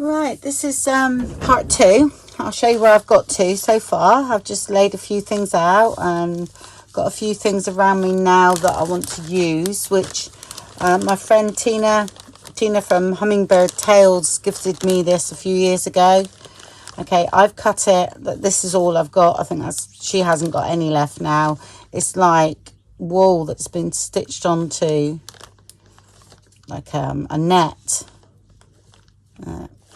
Right, this is part 2. I'll show you where I've got to so far. I've just laid a few things out and got a few things around me now that I want to use, which my friend Tina from Hummingbird Tales gifted me this a few years ago. Okay, I've cut it. This is all I've got. I think she hasn't got any left now. It's like wool that's been stitched onto like a net.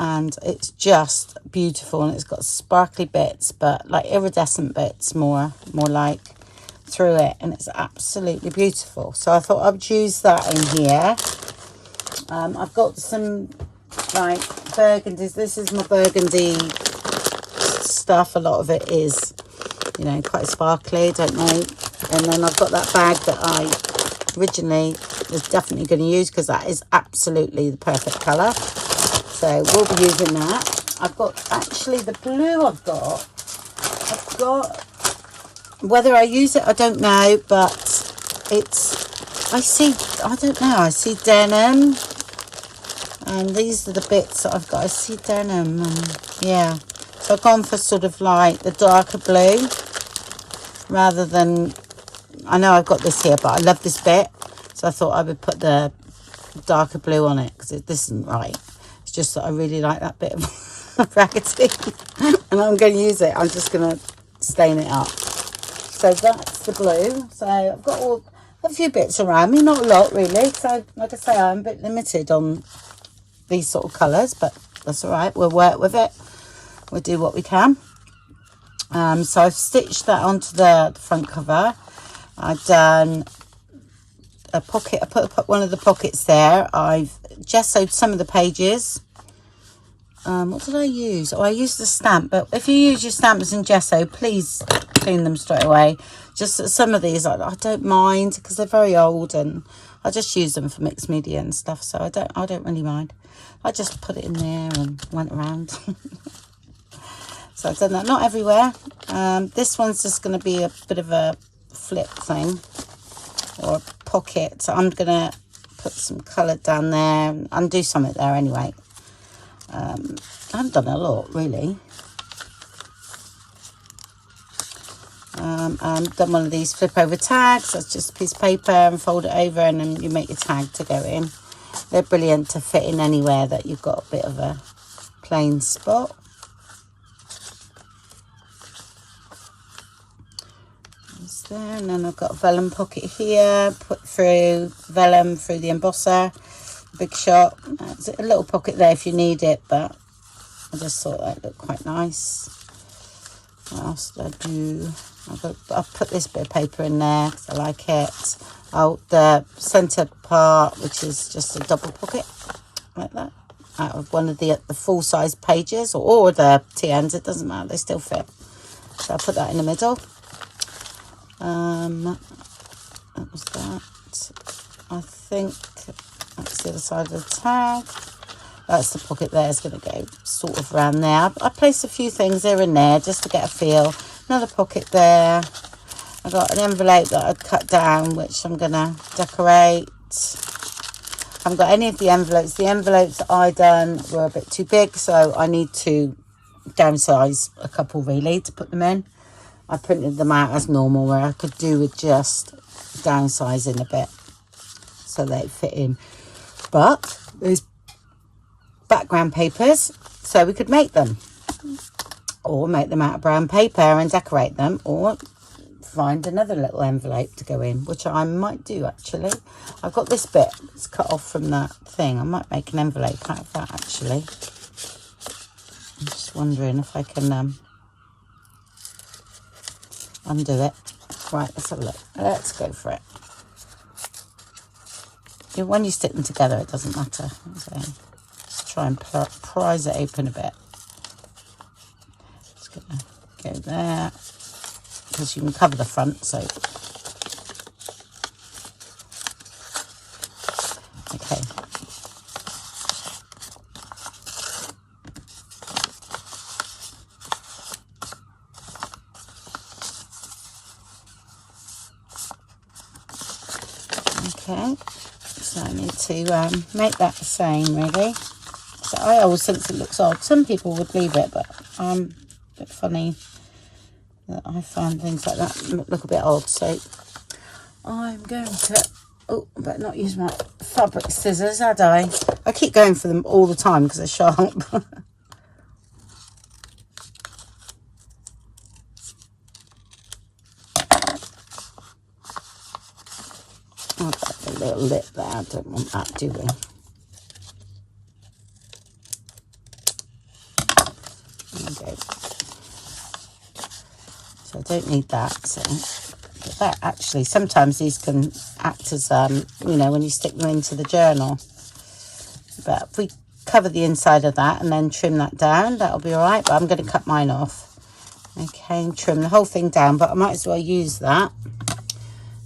And it's just beautiful, and it's got sparkly bits, but like iridescent bits more like through it, and it's absolutely beautiful. So I thought I would use that in here. I've got some like burgundies. This is my burgundy stuff. A lot of it is, you know, quite sparkly, don't know. And then I've got that bag that I originally was definitely going to use because that is absolutely the perfect colour. So we'll be using that. I've got, actually the blue I've got, whether I use it, I don't know, but I see denim, and these are the bits that I've got. I see denim, and yeah. So I've gone for sort of like the darker blue, rather than, I know I've got this here, but I love this bit. So I thought I would put the darker blue on it, because this isn't right. It's just that I really like that bit of raggedy, and I'm going to use it. I'm just going to stain it up. So that's the blue. So I've got a few bits around me, not a lot really. So like I say, I'm a bit limited on these sort of colours, but that's all right. We'll work with it. We'll do what we can. So I've stitched that onto the front cover. I've done a pocket. I put one of the pockets there. I've gessoed some of the pages. What did I use? Oh, I used the stamp, but if you use your stamps and gesso, please clean them straight away. Just some of these I don't mind, because they're very old, and I just use them for mixed media and stuff, so I don't really mind. I just put it in there and went around. So I've done that, not everywhere. This one's just going to be a bit of a flip thing, or a pocket. So I'm going to put some colour down there and undo something there anyway. I haven't done a lot really. I've done one of these flip over tags. That's just a piece of paper and fold it over, and then you make your tag to go in. They're brilliant to fit in anywhere that you've got a bit of a plain spot. There, and then I've got a vellum pocket here, put through vellum through the embosser, Big Shot. There's a little pocket there if you need it, but I just thought that looked quite nice. What else did I do? I've put this bit of paper in there because I like it. Oh, the centre part, which is just a double pocket like that, out of one of the full-size pages, or the TNs, it doesn't matter, they still fit. So I'll put that in the middle. That was that. I think that's the other side of the tag. That's the pocket there. It's going to go sort of around there. I placed a few things here and there just to get a feel. Another pocket there. I got an envelope that I'd cut down, which I'm going to decorate. I haven't got any of the envelopes. The envelopes that I done were a bit too big, so I need to downsize a couple really to put them in. I printed them out as normal, where I could do with just downsizing a bit so they fit in. But there's background papers, so we could make them, or make them out of brown paper and decorate them, or find another little envelope to go in, which I might do actually. I've got this bit that's cut off from that thing. I might make an envelope out of that actually. I'm just wondering if I can undo it. Right, let's have a look. Let's go for it. When you stick them together, it doesn't matter. So just try and prise it open a bit. Just gonna go there, because you can cover the front. So okay. Okay, so I need to make that the same really. So I always think it looks odd. Some people would leave it, but I'm a bit funny that I find things like that look a bit odd. So I'm going to, oh, I better not use my fabric scissors, had I? I keep going for them all the time because they're sharp. I've got a little lip there, I don't want that, do we? There we go. So I don't need that, so but that actually, sometimes these can act as, you know, when you stick them into the journal. But if we cover the inside of that and then trim that down, that'll be all right. But I'm going to cut mine off. Okay, and trim the whole thing down, but I might as well use that.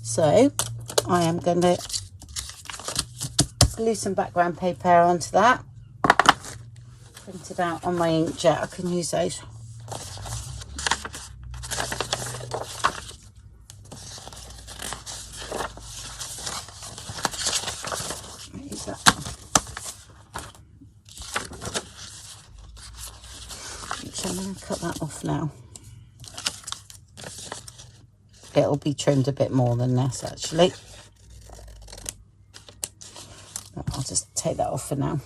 So I am going to glue some background paper onto that. Print it out on my inkjet. I can use those. Use that. So I'm going to cut that off now. It'll be trimmed a bit more than this, actually. But I'll just take that off for now.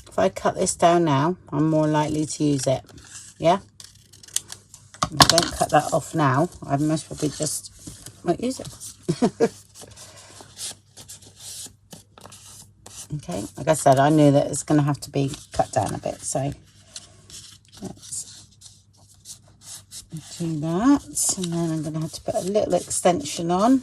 If I cut this down now, I'm more likely to use it. Yeah? If I don't cut that off now, I most probably just won't use it. Okay, like I said, I knew that it's going to have to be cut down a bit, so let's do that. And then I'm going to have to put a little extension on.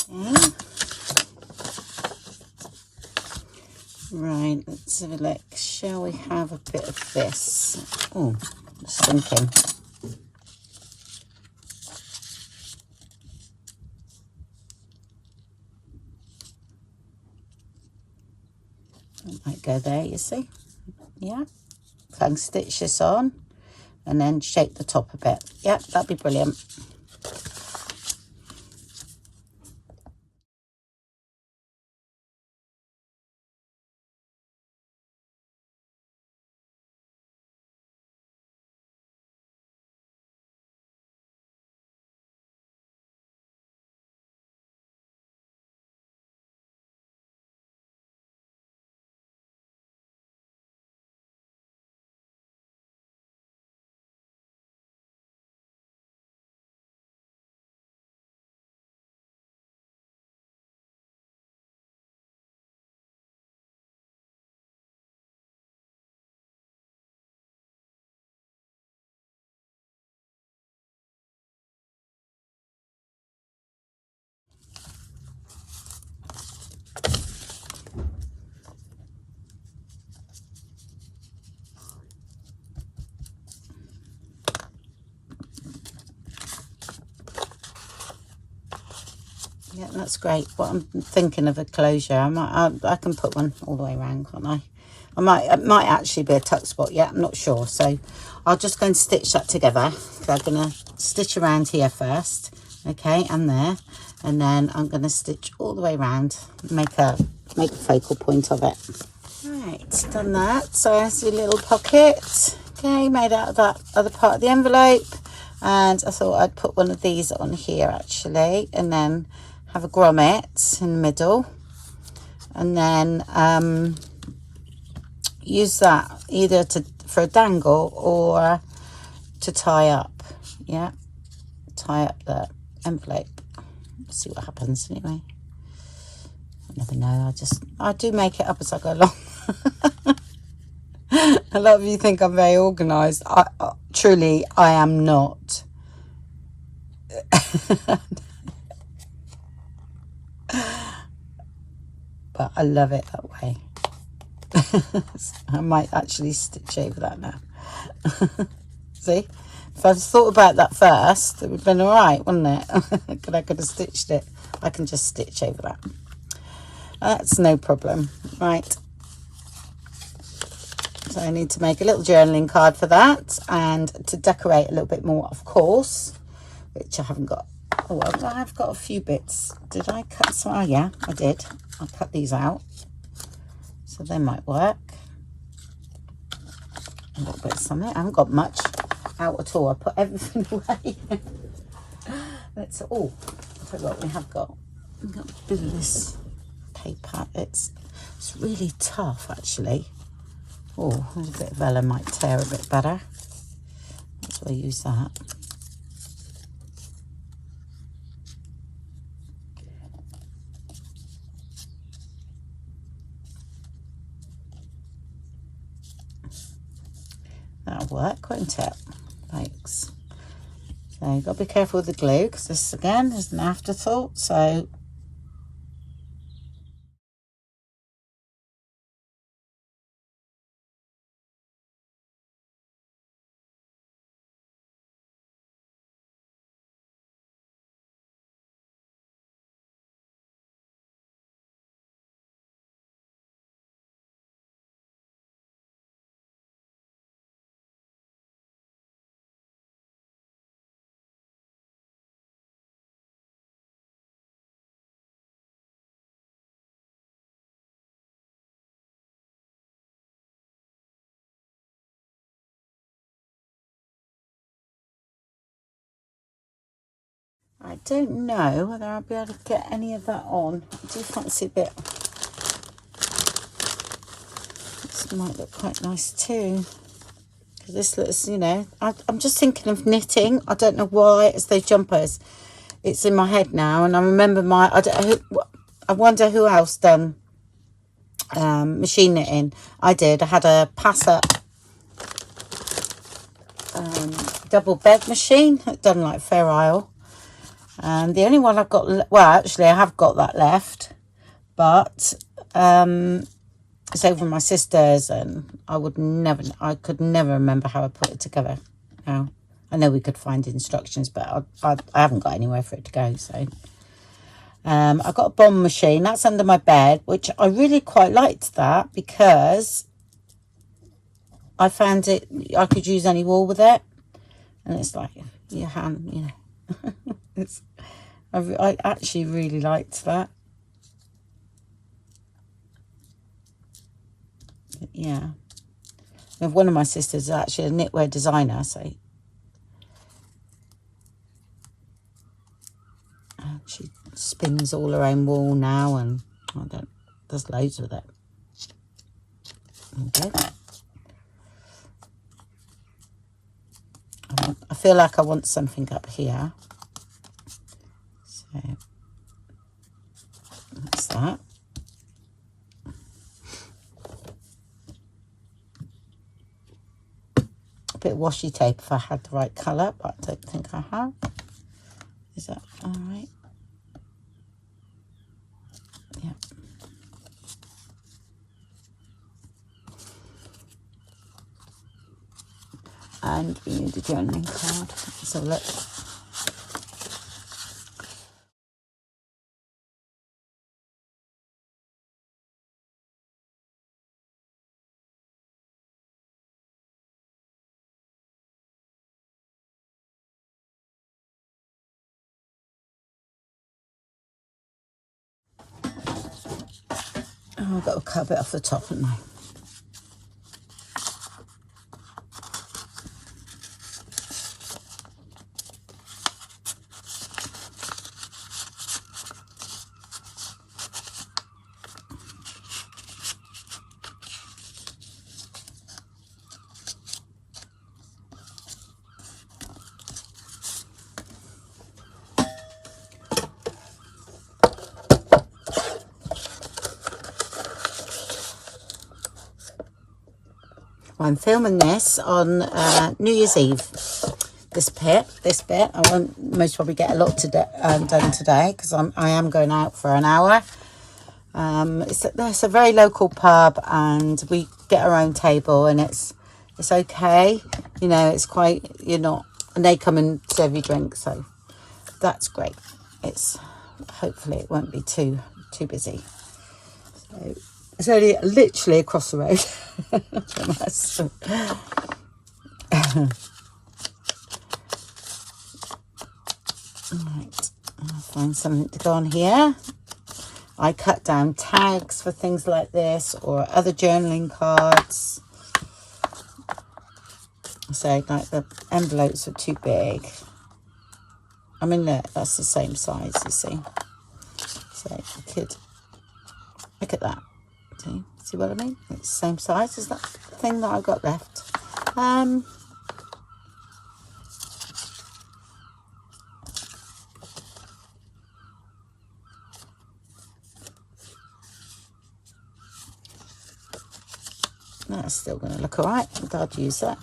Okay. Right, let's have a look. Shall we have a bit of this? Oh, just thinking. That might go there, you see? Yeah. So I can stitch this on and then shape the top a bit. Yeah, that'd be brilliant. Yeah, that's great. What I'm thinking of a closure. I can put one all the way around, can't I? It might actually be a tuck spot. Yeah, I'm not sure. So I'll just go and stitch that together. So I'm going to stitch around here first. Okay, and there. And then I'm going to stitch all the way around. Make a focal point of it. Right, done that. So there's your little pocket. Okay, made out of that other part of the envelope. And I thought I'd put one of these on here actually. And then have a grommet in the middle. And then use that either for a dangle or to tie up. Yeah, tie up the envelope. See what happens anyway. I never know. I do make it up as I go along. A lot of you think I'm very organised. Truly, I am not. But I love it that way. I might actually stitch over that now. See? If I'd thought about that first, it would have been all right, wouldn't it? I could have stitched it. I can just stitch over that. That's no problem. Right. So I need to make a little journaling card for that, and to decorate a little bit more, of course, which I haven't got. Oh, well, I have got a few bits. Did I cut some? Oh, yeah, I did. I cut these out. So they might work. A little bit of something. I haven't got much out at all. I put everything away. Let's, oh, I forgot what we have got. We've got a bit of this paper. It's really tough, actually. Oh, there's a bit of vellum, might tear a bit better. That's why I use that. That'll work, won't it? Thanks. So you've got to be careful with the glue, because this again is an afterthought. So I don't know whether I'll be able to get any of that on. I do fancy a bit. This might look quite nice too. Because this looks, you know, I'm just thinking of knitting. I don't know why it's those jumpers. It's in my head now, and I remember I wonder who else done machine knitting. I did. I had a pass up double bed machine done like Fair Isle. And the only one I've got, well, actually I have got that left, but it's over my sister's, and I could never remember how I put it together. Now, I know we could find instructions, but I haven't got anywhere for it to go. So I've got a bomb machine that's under my bed, which I really quite liked that, because I found I could use any wool with it, and it's like your hand, you know. I actually really liked that. But yeah, and one of my sisters is actually a knitwear designer, so she spins all her own wool now, and there's loads of it. Okay. I feel like I want something up here. So that's that. A bit of washi tape if I had the right colour, but I don't think I have. Is that all right? Yeah. And we need a journaling card. So look. Oh, I've got to cut a bit off the top, haven't I? I'm filming this on New Year's Eve. This bit, I won't most probably get a lot done today because I am going out for an hour. It's a very local pub, and we get our own table, and it's okay. You know, it's quite, and they come and serve you drinks, so that's great. Hopefully it won't be too busy. So it's only literally across the road from us. Right, I'll find something to go on here. I cut down tags for things like this or other journaling cards. So like the envelopes are too big. I mean, look, that's the same size, you see. So you could look at that. See what I mean? It's the same size as that thing that I've got left. That's still going to look all right. I'd use that.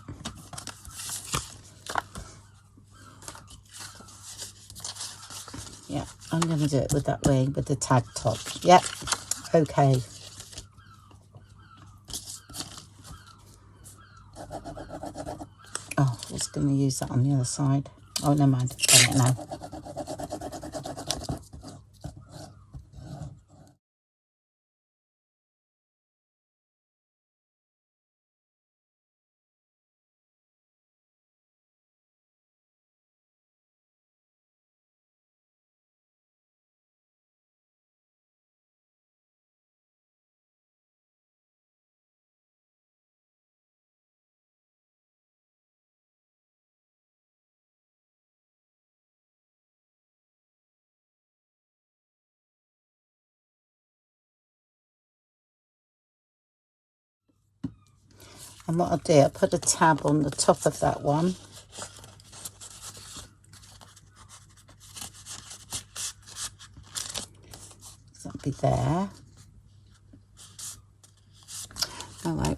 Yeah, I'm going to do it with that way, with the tag top. Yep, okay. Oh, I was going to use that on the other side. Oh, never mind. I've done it now. And what I'll do, I'll put a tab on the top of that one. That'll be there. All right,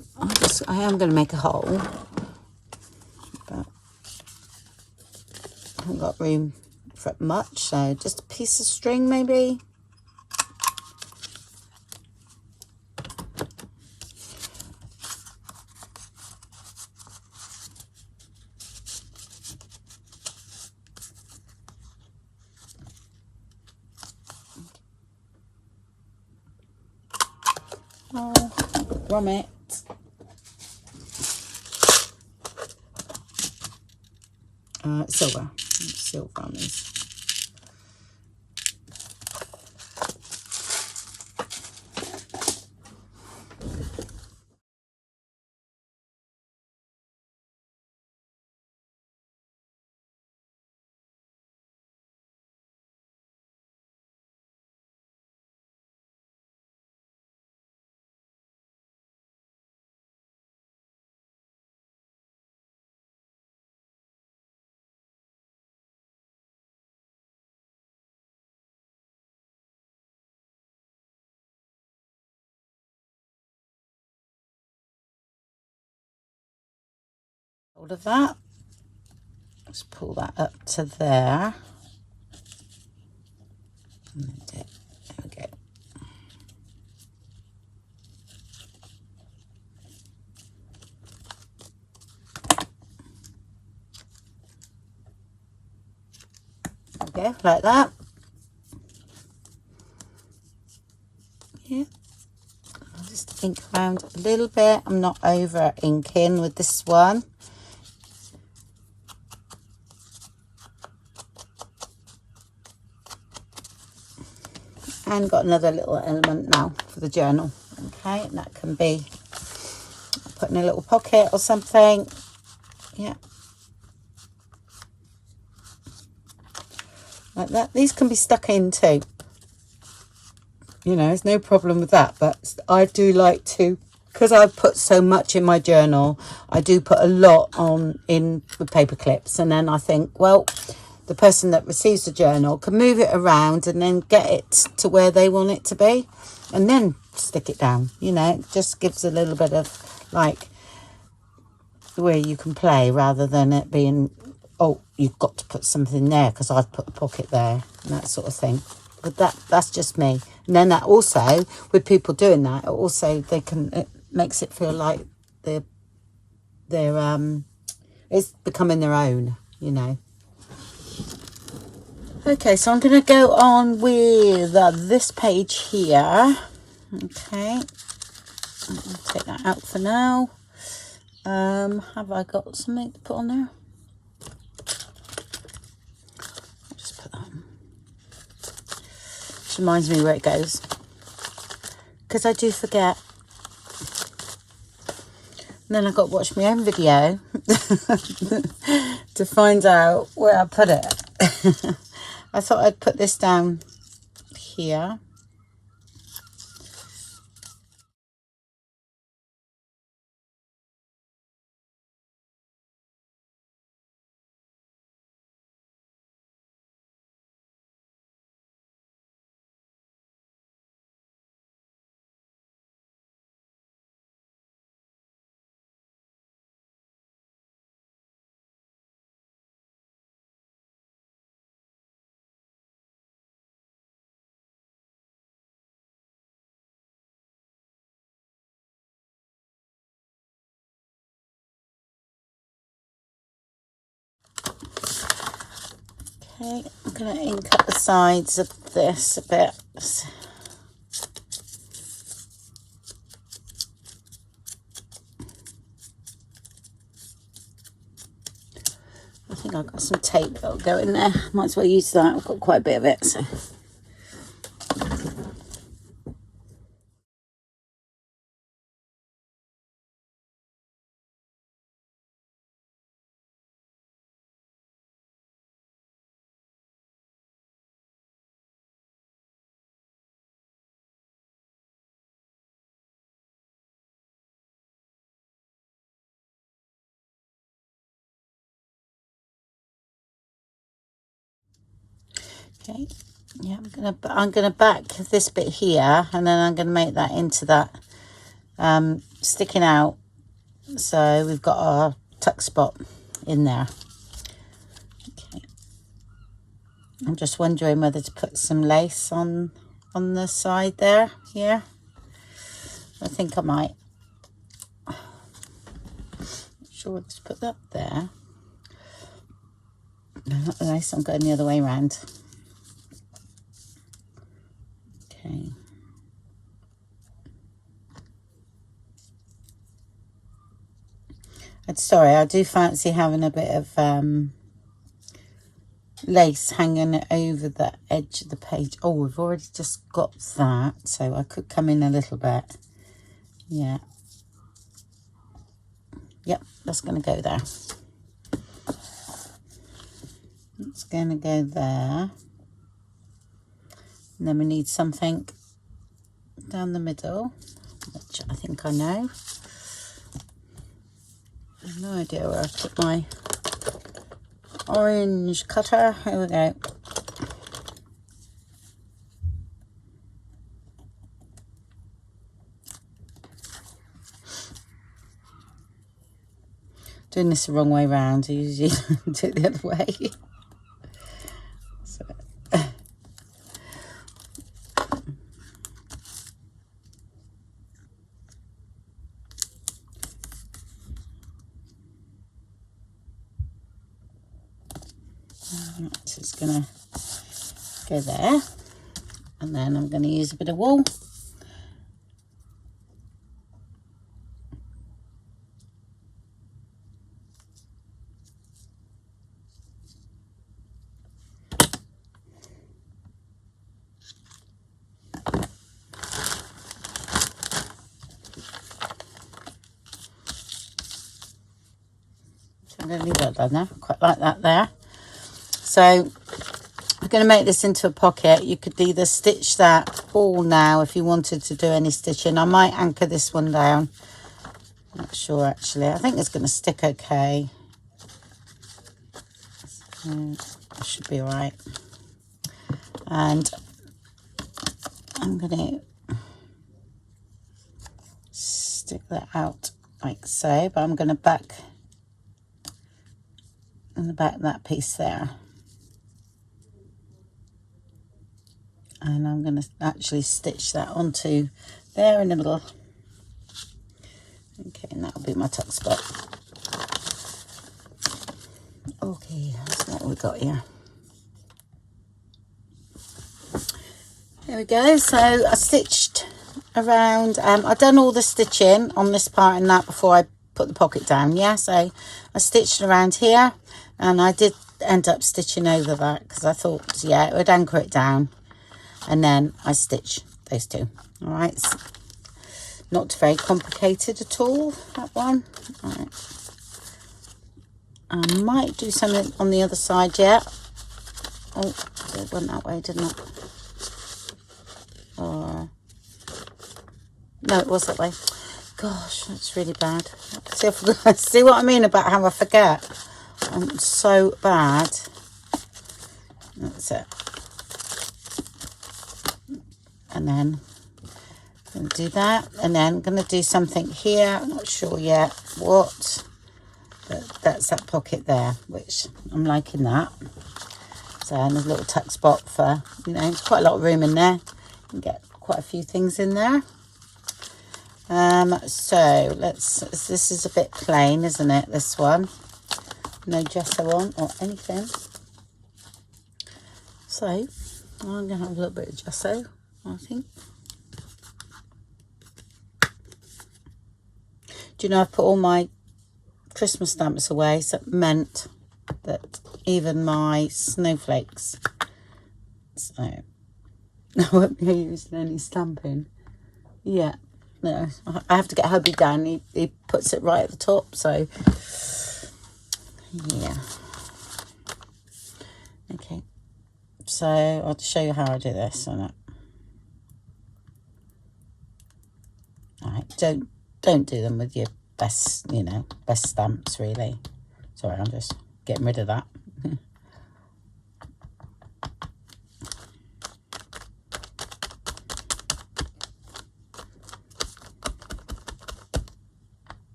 I am going to make a hole, but I haven't got room for it much, so just a piece of string maybe. Oh, grommet. Silver on these. Hold of that. Let's pull that up to there. And then there we go. There we go, like that. Yeah. I'll just ink around a little bit. I'm not over inking with this one. And got another little element now for the journal. Okay, and that can be put in a little pocket or something. Yeah, like that. These can be stuck in too. You know, there's no problem with that, but I do like to, because I put so much in my journal, I do put a lot on in with paper clips, and then I think, well, the person that receives the journal can move it around and then get it to where they want it to be, and then stick it down. You know, it just gives a little bit of like where you can play, rather than it being, oh, you've got to put something there because I've put a pocket there, and that sort of thing. But that's just me. And then that also, with people doing that, also it makes it feel like they're it's becoming their own, you know. Okay, so I'm going to go on with this page here. Okay, I'll take that out for now. Have I got something to put on there? I'll just put that on. Which reminds me where it goes, because I do forget. And then I've got to watch my own video to find out where I put it. I thought I'd put this down here. Okay, I'm going to ink up the sides of this a bit. I think I've got some tape that'll go in there. Might as well use that. I've got quite a bit of it, so. Okay, yeah, I'm gonna back this bit here, and then I'm gonna make that into that sticking out, so we've got our tuck spot in there. Okay, I'm just wondering whether to put some lace on the side there. Yeah, I think I might. Not sure whether to put that there. No, not the lace. I'm going the other way around. Okay. And sorry, I do fancy having a bit of lace hanging over the edge of the page. Oh, we've already just got that, so I could come in a little bit. Yeah. Yep, that's going to go there. It's going to go there. And then we need something down the middle, which I think I know. I have no idea where I put my orange cutter. Here we go. Doing this the wrong way round. I usually do it the other way. So. So it's going to go there, and then I'm going to use a bit of wool. I'm going to leave that down there. Quite like that there. So I'm going to make this into a pocket. You could either stitch that all now if you wanted to do any stitching. I might anchor this one down. Not sure actually. I think it's going to stick okay. It should be all right. And I'm going to stick that out like so, but I'm going to back in the back of that piece there. And I'm going to actually stitch that onto there in the middle. Okay, and that'll be my tuck spot. Okay, that's what we got here. There we go. So I stitched around, I've done all the stitching on this part and that before I put the pocket down, yeah. So I stitched around here, and I did end up stitching over that because I thought, yeah, it would anchor it down, and then I stitch those two. All right, not very complicated at all, that one. All right. I might do something on the other side yet. Oh, it went that way, didn't it? No, it was that way. Gosh, that's really bad. See what I mean about how I forget? I'm so bad. That's it. And then I'm going to do that. And then I'm going to do something here. I'm not sure yet what. But that's that pocket there, which I'm liking that. So, and there's a little tuck spot for, you know, there's quite a lot of room in there. You can get quite a few things in there. So this is a bit plain, isn't it, this one? No gesso on or anything. So I'm going to have a little bit of gesso, I think. Do you know, I've put all my Christmas stamps away, so it meant that even my snowflakes, so I won't be using any stamping. Yeah, no, I have to get hubby down. He puts it right at the top, so yeah. Okay, so I'll just show you how I do this. All right, don't do them with your best, you know, best stamps, really. Sorry, I'm just getting rid of that.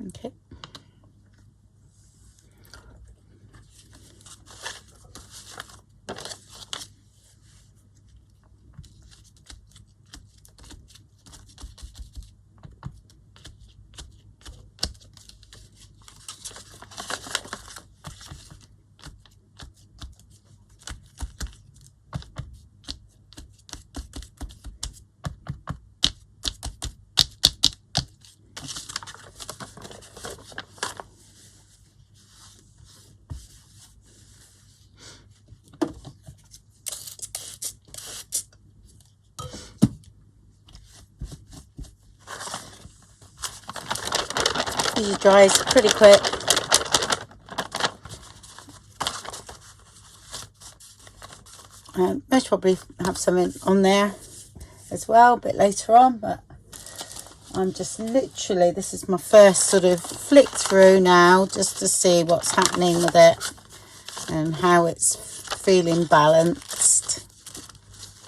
Okay. These dries pretty quick. Most probably have something on there as well a bit later on, but I'm just literally, this is my first sort of flick through now just to see what's happening with it and how it's feeling balanced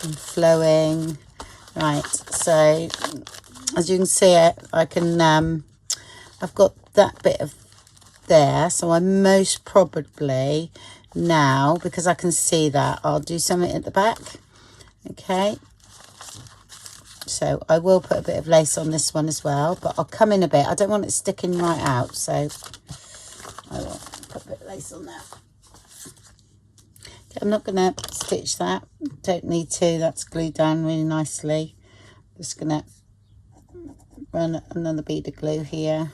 and flowing. Right, so as you can see, I can I've got that bit of there, so I most probably now, because I can see that, I'll do something at the back. Okay, so I will put a bit of lace on this one as well, but I'll come in a bit. I don't want it sticking right out, so I will put a bit of lace on there. Okay, I'm not going to stitch that, don't need to, that's glued down really nicely. Just going to run another bead of glue here.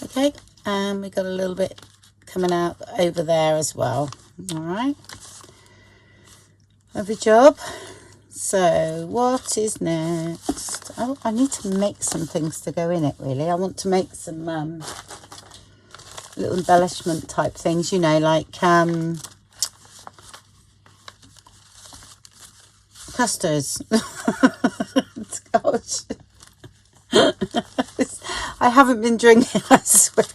Okay, and we got a little bit coming out over there as well. All right, lovely job. So what is next? Oh, I need to make some things to go in it, really. I want to make some little embellishment type things, you know, like clusters. Gosh. I haven't been drinking, I swear.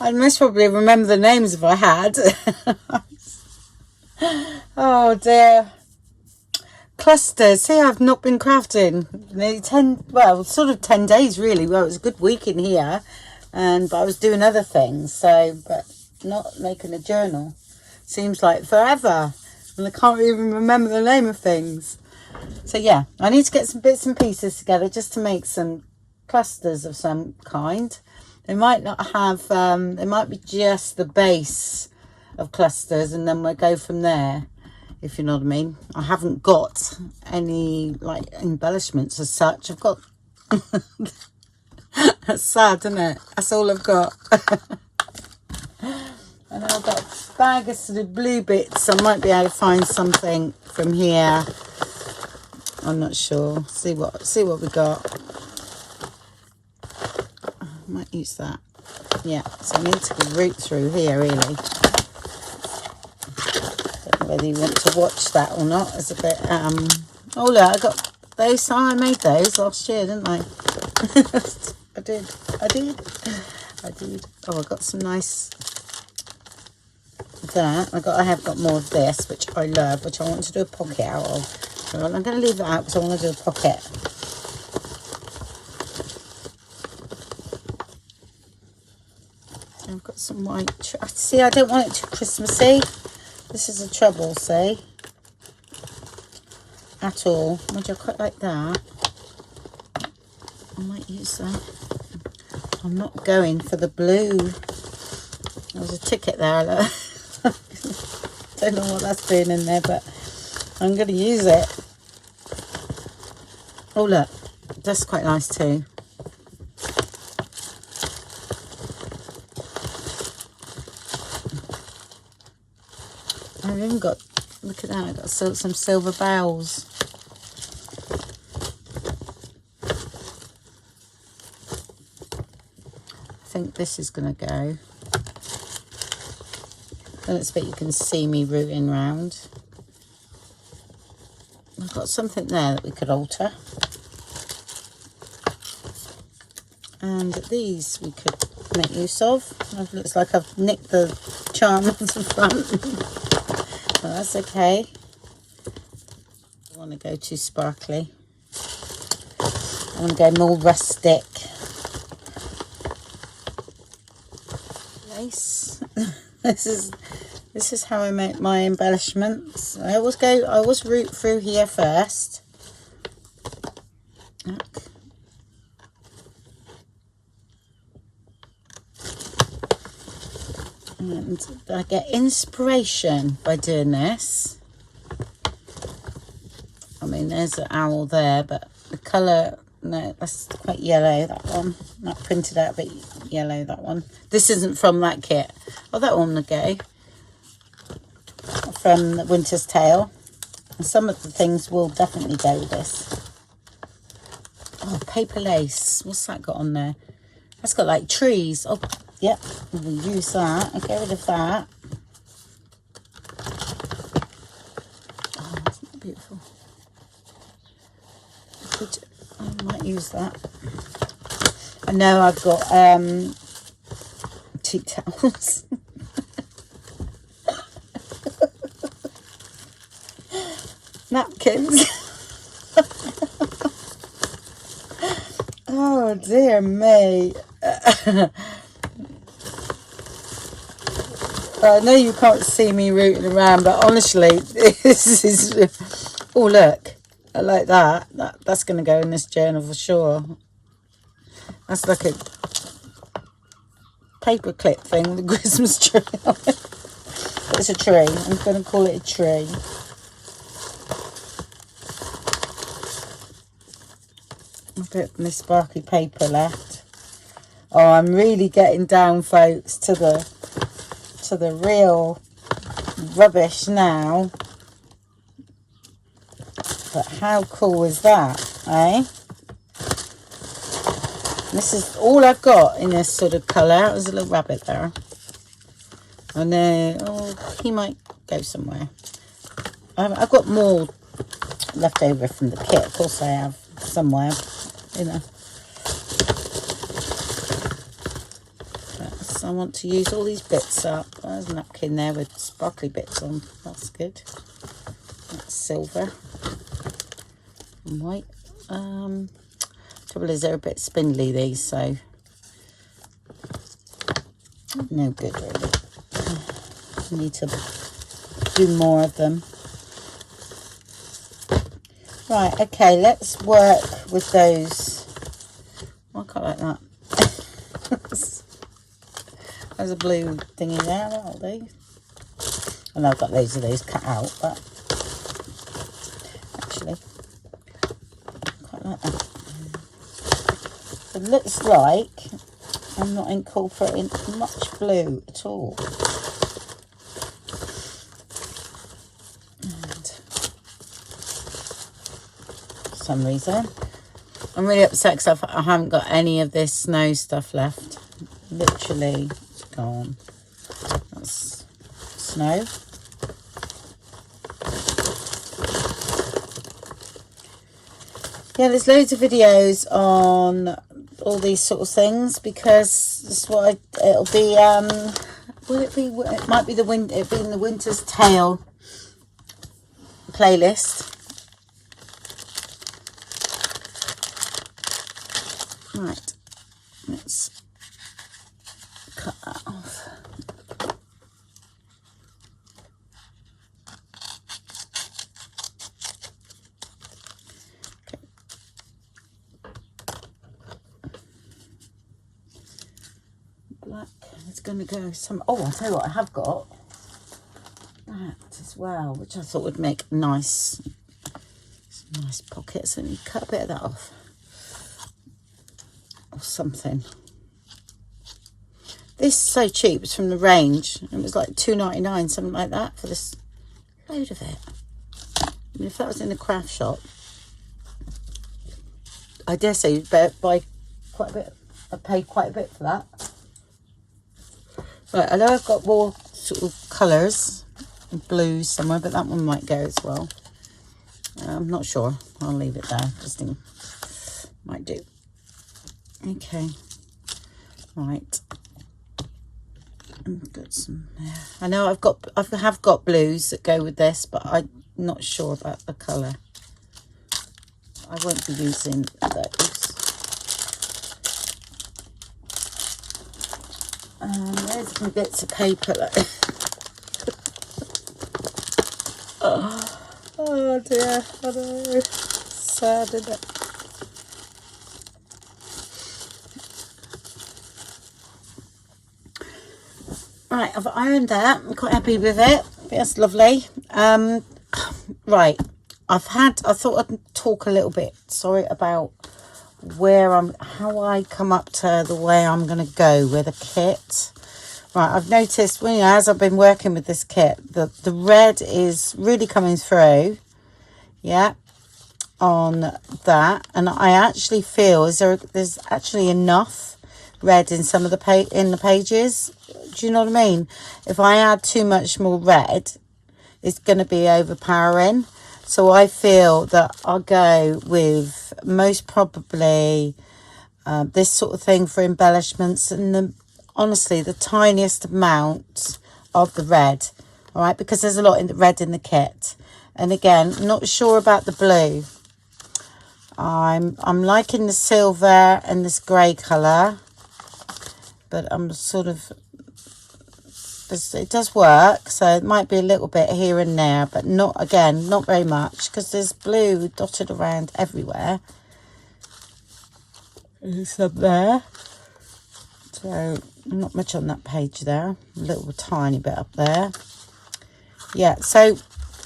I'd most probably remember the names if I had. Oh dear. Clusters. See, I've not been crafting nearly 10, well, sort of 10 days really. Well, it was a good week in here, but I was doing other things, so, but not making a journal. Seems like forever, and I can't even remember the name of things. So yeah, I need to get some bits and pieces together just to make some clusters of some kind. They might not have, they might be just the base of clusters, and then we'll go from there, if you know what I mean. I haven't got any like embellishments as such. I've got that's sad, isn't it? That's all I've got. And I've got a bag of sort of blue bits. I might be able to find something from here. I'm not sure. See what we got. I might use that. Yeah, so I need to root through here really. Don't know whether you want to watch that or not. It's a bit oh look, I got those. I made those last year, didn't I? I did. Oh, I got some nice that. I have got more of this, which I love, which I want to do a pocket out of. So I'm going to leave it out because I want to do a pocket. I've got some white. See, I don't want it too Christmassy. This is a trouble, see? At all. Would you quite like that? I might use that. I'm not going for the blue. There's a ticket there. Look. Don't know what that's doing in there, but I'm going to use it. Oh look, that's quite nice too. I've even got, look at that, I've got some silver bells. I think this is going to go. Don't expect you can see me rooting round. I've got something there that we could alter. And these we could make use of. It looks like I've nicked the charm off the front. But that's okay. I want to go too sparkly. I want to go more rustic. Lace. This is how I make my embellishments. I always root through here first. Look. And I get inspiration by doing this. I mean, there's an owl there, but the colour, no, that's quite yellow, that one. Not printed out, but yellow, that one. This isn't from that kit. Oh, that one will go. From the Winter's Tale. And some of the things will definitely go with this. Oh, paper lace. What's that got on there? That's got like trees. Oh, yep. We'll use that. I'll get rid of that. Oh, isn't that beautiful? I might use that. I know I've got cheap towels. Napkins. Oh dear me. I know you can't see me rooting around, but honestly, this is... Oh look, I like that. That's going to go in this journal for sure. That's like a paper clip thing with a Christmas tree on it. It's a tree. I'm going to call it a tree. A bit of this sparkly paper left. Oh, I'm really getting down, folks, to the real rubbish now. But how cool is that, eh? This is all I've got in this sort of colour. There's a little rabbit there. I know. Oh, he might go somewhere. I've got more left over from the kit. Of course I have, somewhere, you know. But I want to use all these bits up. There's a napkin there with sparkly bits on. That's good. That's silver and white. Trouble is they're a bit spindly, these, so no good really. I need to do more of them. Right, okay, let's work with those. Oh, I quite like that. There's a blue thingy there, that'll do. I know I've got loads of those cut out, but actually, I quite like that. It looks like I'm not incorporating much blue at all. And for some reason, I'm really upset because I haven't got any of this snow stuff left. Literally gone. That's snow. Yeah, there's loads of videos on all these sort of things because that's what it'll be. Will it be? It might be it'll be in the Winter's Tale playlist. Right, let's cut that off. Black is going to go some. Oh, I'll tell you what I have got. That as well, which I thought would make nice pockets, and cut a bit of that off. Or something. This is so cheap. It's from the range. It was like £2.99, something like that, for this load of it. I mean, if that was in a craft shop, I dare say you'd buy quite a bit. I paid quite a bit for that. Right, I know I've got more sort of colours, blues somewhere, but that one might go as well. I'm not sure. I'll leave it there. Just think might do. Okay. Right. I've got some there. I know I have got blues that go with this, but I'm not sure about the colour. I won't be using those. There's some bits of paper. Oh dear, I know. Sad, isn't it? Right, I've ironed that. I'm quite happy with it. That's lovely. Right, I thought I'd talk a little bit, sorry, about how I come up to the way I'm going to go with a kit. Right, I've noticed, well, you know, as I've been working with this kit, the red is really coming through, yeah, on that. And I actually feel there's actually enough red in some of the pages. Do you know what I mean? If I add too much more red, it's going to be overpowering. So I feel that I'll go with most probably this sort of thing for embellishments, and honestly the tiniest amount of the red, all right, because there's a lot in the red in the kit. And again, not sure about the blue. I'm liking the silver and this grey colour, but I'm sort of, it does work, so it might be a little bit here and there, but not very much, because there's blue dotted around everywhere. It's up there, so not much on that page there, a little tiny bit up there. Yeah, so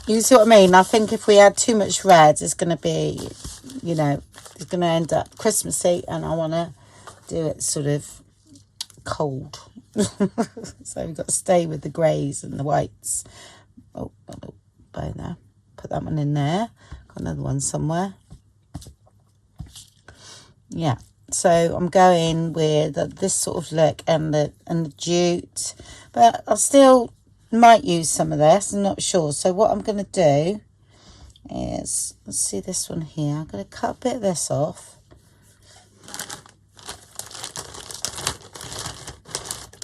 you see what I mean? I think if we add too much red, it's going to be, you know, it's going to end up Christmassy, and I want to do it sort of cold. So we've got to stay with the greys and the whites. Oh, got a little bow there. Put that one in there. Got another one somewhere. Yeah, so I'm going with this sort of look and the jute, but I still might use some of this. I'm not sure. So what I'm going to do is, let's see this one here. I'm going to cut a bit of this off.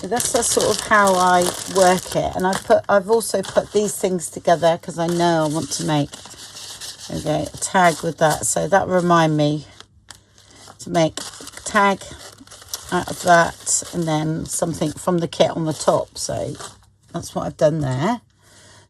That's sort of how I work it, and I've also put these things together because I know I want to make a tag with that. So that will remind me to make a tag out of that, and then something from the kit on the top. So that's what I've done there.